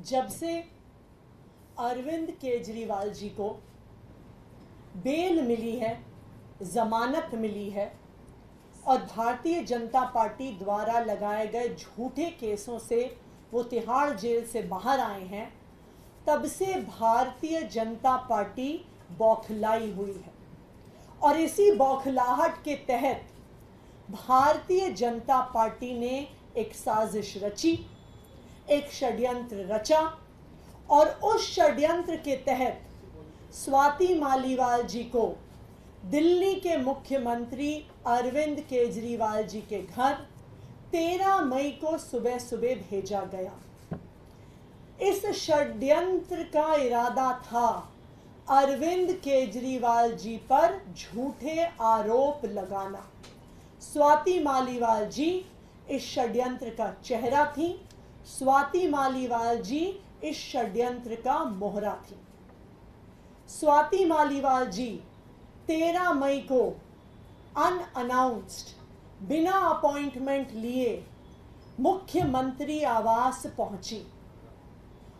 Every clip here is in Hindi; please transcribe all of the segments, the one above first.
जब से अरविंद केजरीवाल जी को बेल मिली है, जमानत मिली है और भारतीय जनता पार्टी द्वारा लगाए गए झूठे केसों से वो तिहाड़ जेल से बाहर आए हैं, तब से भारतीय जनता पार्टी बौखलाई हुई है। और इसी बौखलाहट के तहत भारतीय जनता पार्टी ने एक साजिश रची, एक षड्यंत्र रचा और उस षड्यंत्र के तहत स्वाति मालीवाल जी को दिल्ली के मुख्यमंत्री अरविंद केजरीवाल जी के घर 13 मई को सुबह सुबह भेजा गया। इस षड्यंत्र का इरादा था अरविंद केजरीवाल जी पर झूठे आरोप लगाना। स्वाति मालीवाल जी इस षड्यंत्र का चेहरा थी, स्वाति मालीवाल जी इस षड्यंत्र का मोहरा थी। स्वाति मालीवाल जी 13 मई को अनअनाउंस्ड, बिना अपॉइंटमेंट लिए मुख्यमंत्री आवास पहुंची।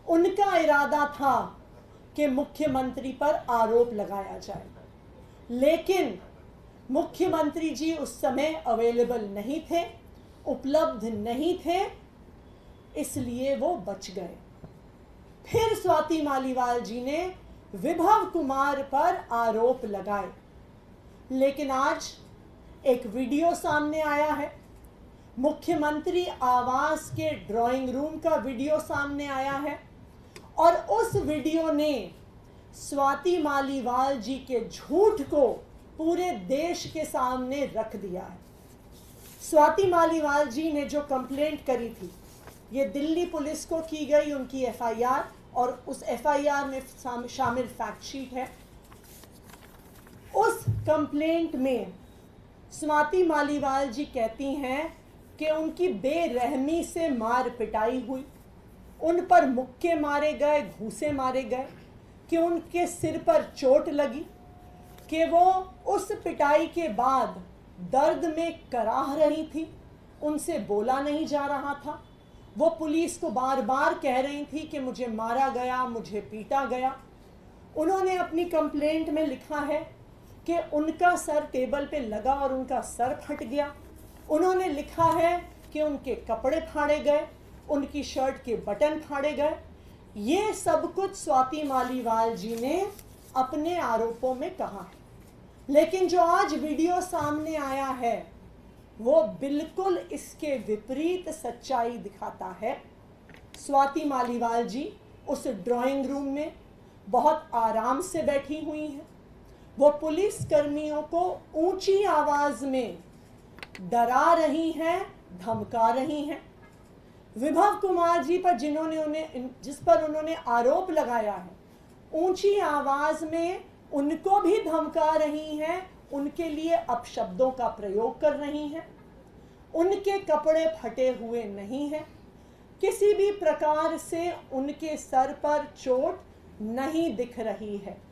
उनका इरादा था कि मुख्यमंत्री पर आरोप लगाया जाए, लेकिन मुख्यमंत्री जी उस समय अवेलेबल नहीं थे, उपलब्ध नहीं थे, इसलिए वो बच गए। फिर स्वाति मालीवाल जी ने विभव कुमार पर आरोप लगाए, लेकिन आज एक वीडियो सामने आया है, मुख्यमंत्री आवास के ड्राइंग रूम का वीडियो सामने आया है और उस वीडियो ने स्वाति मालीवाल जी के झूठ को पूरे देश के सामने रख दिया है। स्वाति मालीवाल जी ने जो कंप्लेंट करी थी, ये दिल्ली पुलिस को की गई उनकी एफआईआर और उस एफआईआर में शामिल फैक्ट शीट है। उस कंप्लेंट में स्वाति मालीवाल जी कहती हैं कि उनकी बेरहमी से मार पिटाई हुई, उन पर मुक्के मारे गए, घूंसे मारे गए, कि उनके सिर पर चोट लगी, कि वो उस पिटाई के बाद दर्द में कराह रही थी, उनसे बोला नहीं जा रहा था। वो पुलिस को बार बार कह रही थी कि मुझे मारा गया, मुझे पीटा गया। उन्होंने अपनी कंप्लेंट में लिखा है कि उनका सर टेबल पे लगा और उनका सर फट गया। उन्होंने लिखा है कि उनके कपड़े फाड़े गए, उनकी शर्ट के बटन फाड़े गए। ये सब कुछ स्वाति मालीवाल जी ने अपने आरोपों में कहा है, लेकिन जो आज वीडियो सामने आया है वो बिल्कुल इसके विपरीत सच्चाई दिखाता है। स्वाति मालीवाल जी उस ड्राइंग रूम में बहुत आराम से बैठी हुई हैं। वो पुलिस कर्मियों को ऊंची आवाज में डरा रही हैं, धमका रही हैं। विभव कुमार जी पर जिस पर उन्होंने आरोप लगाया है, ऊंची आवाज में उनको भी धमका रही हैं, उनके लिए अपशब्दों का प्रयोग कर रही हैं। उनके कपड़े फटे हुए नहीं हैं, किसी भी प्रकार से उनके सर पर चोट नहीं दिख रही है।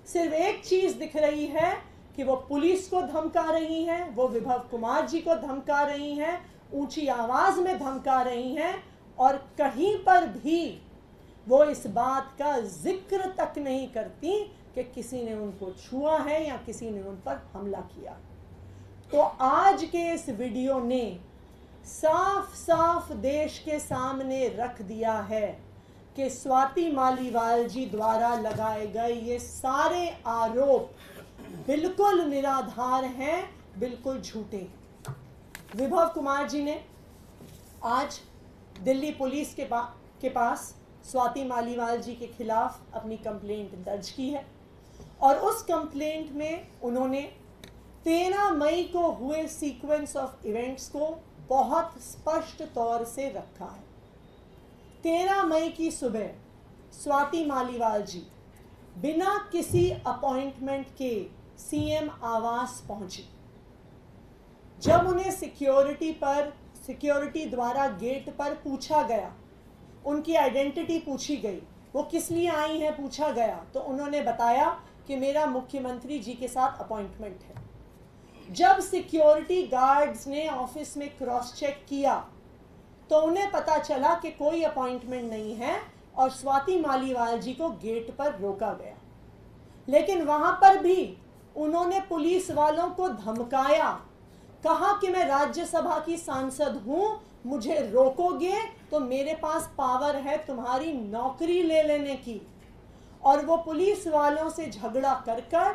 सिर्फ एक चीज दिख रही है कि वो पुलिस को धमका रही हैं, वो विभव कुमार जी को धमका रही हैं, ऊंची आवाज में धमका रही हैं और कहीं पर भी वो इस बात का जिक्र तक नहीं करती कि किसी ने उनको छुआ है या किसी ने उन पर हमला किया। तो आज के इस वीडियो ने साफ साफ देश के सामने रख दिया है कि स्वाति मालीवाल जी द्वारा लगाए गए ये सारे आरोप बिल्कुल निराधार हैं, बिल्कुल झूठे हैं। विभव कुमार जी ने आज दिल्ली पुलिस के पास स्वाति मालीवाल जी के खिलाफ अपनी कंप्लेंट दर्ज की है और उस कंप्लेंट में उन्होंने 13 मई को हुए सीक्वेंस ऑफ इवेंट्स को बहुत स्पष्ट तौर से रखा है। 13 मई की सुबह स्वाति मालीवाल जी बिना किसी अपॉइंटमेंट के सीएम आवास पहुंची। जब उन्हें सिक्योरिटी द्वारा गेट पर पूछा गया, उनकी आइडेंटिटी पूछी गई, वो किस लिए आई हैं पूछा गया, तो उन्होंने बताया कि मेरा मुख्यमंत्री जी के साथ अपॉइंटमेंट है। जब सिक्योरिटी गार्ड्स ने ऑफिस में क्रॉस चेक किया तो उन्हें पता चला कि कोई अपॉइंटमेंट नहीं है, और स्वाति मालीवाल जी को गेट पर रोका गया। लेकिन वहां पर भी उन्होंने पुलिस वालों को धमकाया, कहा कि मैं राज्यसभा की सांसद हूं, मुझे रोकोगे तो मेरे पास पावर है तुम्हारी नौकरी ले लेने की। और वो पुलिस वालों से झगड़ा कर कर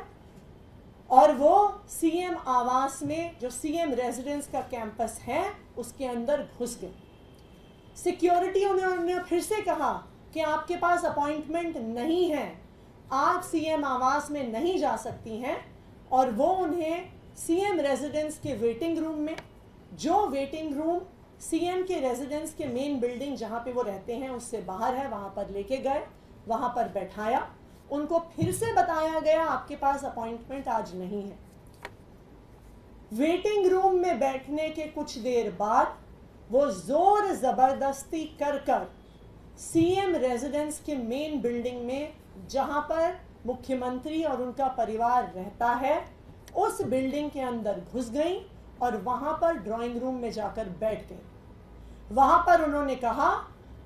और वो सीएम आवास में, जो सीएम रेजिडेंस का कैंपस है, उसके अंदर घुस गए। सिक्योरिटी उन्होंने फिर से कहा कि आपके पास अपॉइंटमेंट नहीं है, आप सीएम आवास में नहीं जा सकती हैं। और वो उन्हें सीएम रेजिडेंस के वेटिंग रूम में, जो वेटिंग रूम सीएम के रेजिडेंस के मेन बिल्डिंग जहाँ पे वो रहते हैं उससे बाहर है, वहाँ पर लेके गए, वहाँ पर बैठाया। उनको फिर से बताया गया आपके पास अपॉइंटमेंट आज नहीं है। वेटिंग रूम में बैठने के कुछ देर बाद वो जोर जबरदस्ती कर कर सीएम रेजिडेंस के मेन बिल्डिंग में, जहां पर मुख्यमंत्री और उनका परिवार रहता है, उस बिल्डिंग के अंदर घुस गई और वहां पर ड्राइंग रूम में जाकर बैठ गई। वहां पर उन्होंने कहा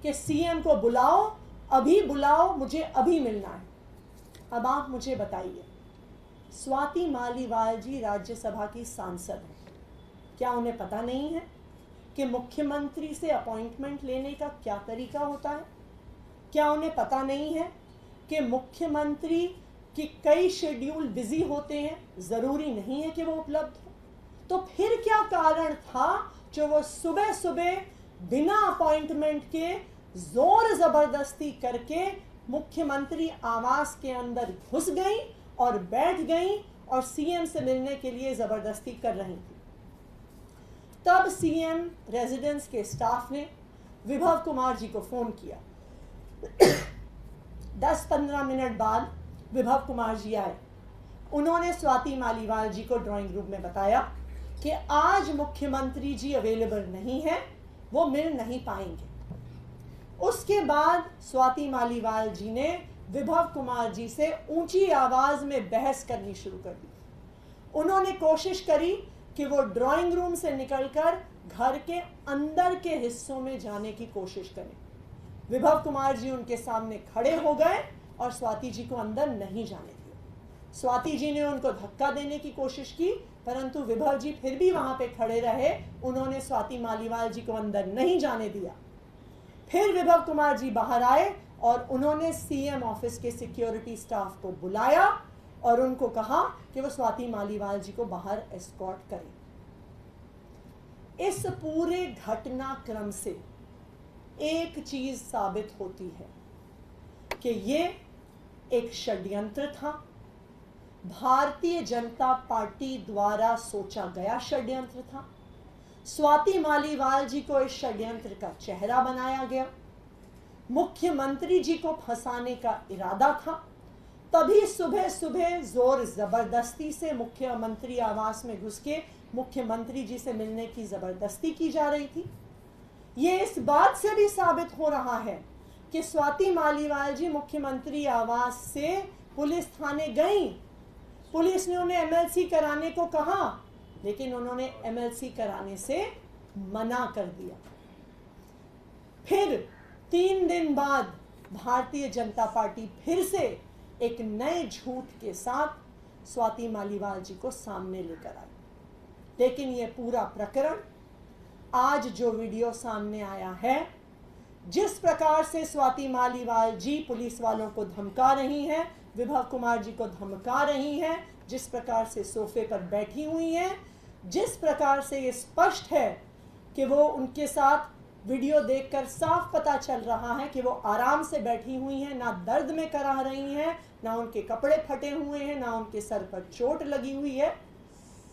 कि सीएम को बुलाओ, अभी बुलाओ, मुझे अभी मिलना है। अब आप मुझे बताइए, स्वाति मालीवाल जी राज्यसभा की सांसद हैं, क्या उन्हें पता नहीं है कि मुख्यमंत्री से अपॉइंटमेंट लेने का क्या तरीका होता है? क्या उन्हें पता नहीं है कि मुख्यमंत्री की कई शेड्यूल बिजी होते हैं, ज़रूरी नहीं है कि वो उपलब्ध हो? तो फिर क्या कारण था जो वो सुबह सुबह बिना अपॉइंटमेंट के जोर ज़बरदस्ती करके मुख्यमंत्री आवास के अंदर घुस गई और बैठ गई और सीएम से मिलने के लिए ज़बरदस्ती कर रही थी? तब सीएम रेजिडेंस के स्टाफ ने विभव कुमार जी को फ़ोन किया। 10-15 मिनट बाद विभव कुमार जी आए। उन्होंने स्वाति मालीवाल जी को ड्राइंग रूम में बताया कि आज मुख्यमंत्री जी अवेलेबल नहीं है, वो मिल नहीं पाएंगे। उसके बाद स्वाति मालीवाल जी ने विभव कुमार जी से ऊंची आवाज में बहस करनी शुरू कर दी। उन्होंने कोशिश करी कि वो ड्राइंग रूम से निकलकर घर के अंदर के हिस्सों में जाने की कोशिश करें। विभव कुमार जी उनके सामने खड़े हो गए और स्वाति जी को अंदर नहीं जाने दिया। स्वाति जी ने उनको धक्का देने की कोशिश की, परंतु विभव जी फिर भी वहां पे खड़े रहे। उन्होंने स्वाति मालीवाल जी को अंदर नहीं जाने दिया। फिर विभव कुमार जी बाहर आए और उन्होंने सीएम ऑफिस के सिक्योरिटी स्टाफ को बुलाया और उनको कहा कि वो स्वाति मालीवाल जी को बाहर एस्कॉर्ट करें। इस पूरे घटनाक्रम से एक चीज साबित होती है कि ये एक षड्यंत्र था, भारतीय जनता पार्टी द्वारा सोचा गया षड्यंत्र था। स्वाति मालीवाल जी को इस षड्यंत्र का चेहरा बनाया गया, मुख्यमंत्री जी को फंसाने का इरादा था। तभी सुबह सुबह जोर जबरदस्ती से मुख्यमंत्री आवास में घुस के मुख्यमंत्री जी से मिलने की जबरदस्ती की जा रही थी। ये इस बात से भी साबित हो रहा है कि स्वाति मालीवाल जी मुख्यमंत्री आवास से पुलिस थाने गई। पुलिस ने उन्हें एमएलसी कराने को कहा, लेकिन उन्होंने एमएलसी कराने से मना कर दिया। फिर 3 दिन बाद भारतीय जनता पार्टी फिर से एक नए झूठ के साथ स्वाति मालीवाल जी को सामने लेकर आई। लेकिन यह पूरा प्रकरण, आज जो वीडियो सामने आया है, जिस प्रकार से स्वाति मालीवाल जी पुलिस वालों को धमका रही हैं, विभव कुमार जी को धमका रही हैं, जिस प्रकार से सोफे पर बैठी हुई हैं, जिस प्रकार से ये स्पष्ट है कि वो उनके साथ वीडियो देखकर साफ पता चल रहा है कि वो आराम से बैठी हुई हैं, ना दर्द में कराह रही हैं, ना उनके कपड़े फटे हुए हैं, ना उनके सर पर चोट लगी हुई है।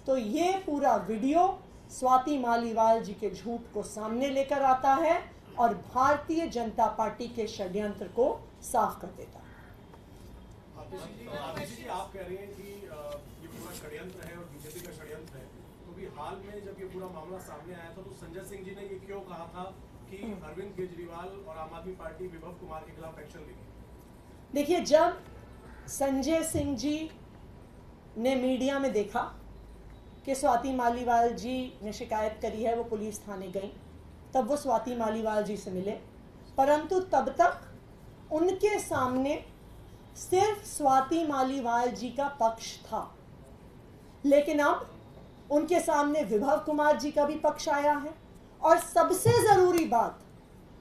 तो ये पूरा वीडियो स्वाति मालीवाल जी के झूठ को सामने लेकर आता है और भारतीय जनता पार्टी के षड्यंत्र को साफ कर देता है। आप कह रही हैं कि ये पूरा षड्यंत्र है और बीजेपी का षड्यंत्र है, तो भी हाल में जब ये पूरा मामला सामने आया था तो संजय सिंह जी ने ये क्यों कहा था कि अरविंद केजरीवाल और आम आदमी पार्टी विभव कुमार के खिलाफ एक्शन लेगी? देखिए, जब संजय सिंह जी ने मीडिया में देखा कि स्वाति मालीवाल जी ने शिकायत करी है, वो पुलिस थाने गई, तब वो स्वाति मालीवाल जी से मिले। परंतु तब तक उनके सामने सिर्फ स्वाति मालीवाल जी का पक्ष था, लेकिन अब उनके सामने विभव कुमार जी का भी पक्ष आया है। और सबसे जरूरी बात,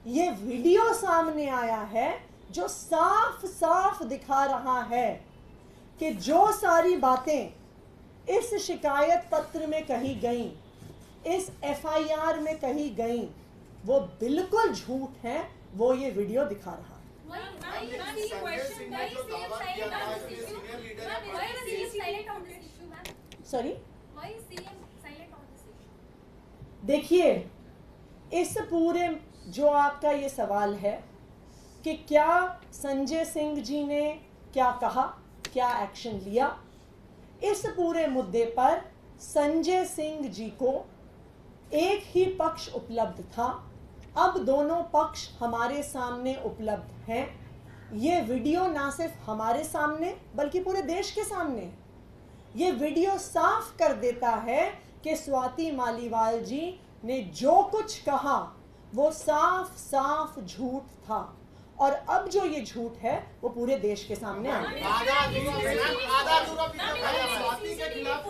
ये वीडियो सामने आया है जो साफ साफ दिखा रहा है कि जो सारी बातें इस शिकायत पत्र में कही गई, इस एफआईआर में कही गई, वो बिल्कुल झूठ है। वो ये वीडियो दिखा रहा है। सॉरी, देखिए, इस पूरे जो आपका ये सवाल है कि क्या संजय सिंह जी ने क्या कहा, क्या एक्शन लिया, इस पूरे मुद्दे पर संजय सिंह जी को एक ही पक्ष उपलब्ध था। अब दोनों पक्ष हमारे सामने उपलब्ध हैं। ये वीडियो ना सिर्फ हमारे सामने बल्कि पूरे देश के सामने है। ये वीडियो साफ कर देता है कि स्वाति मालीवाल जी ने जो कुछ कहा वो साफ साफ झूठ था, और अब जो ये झूठ है वो पूरे देश के सामने आ गया।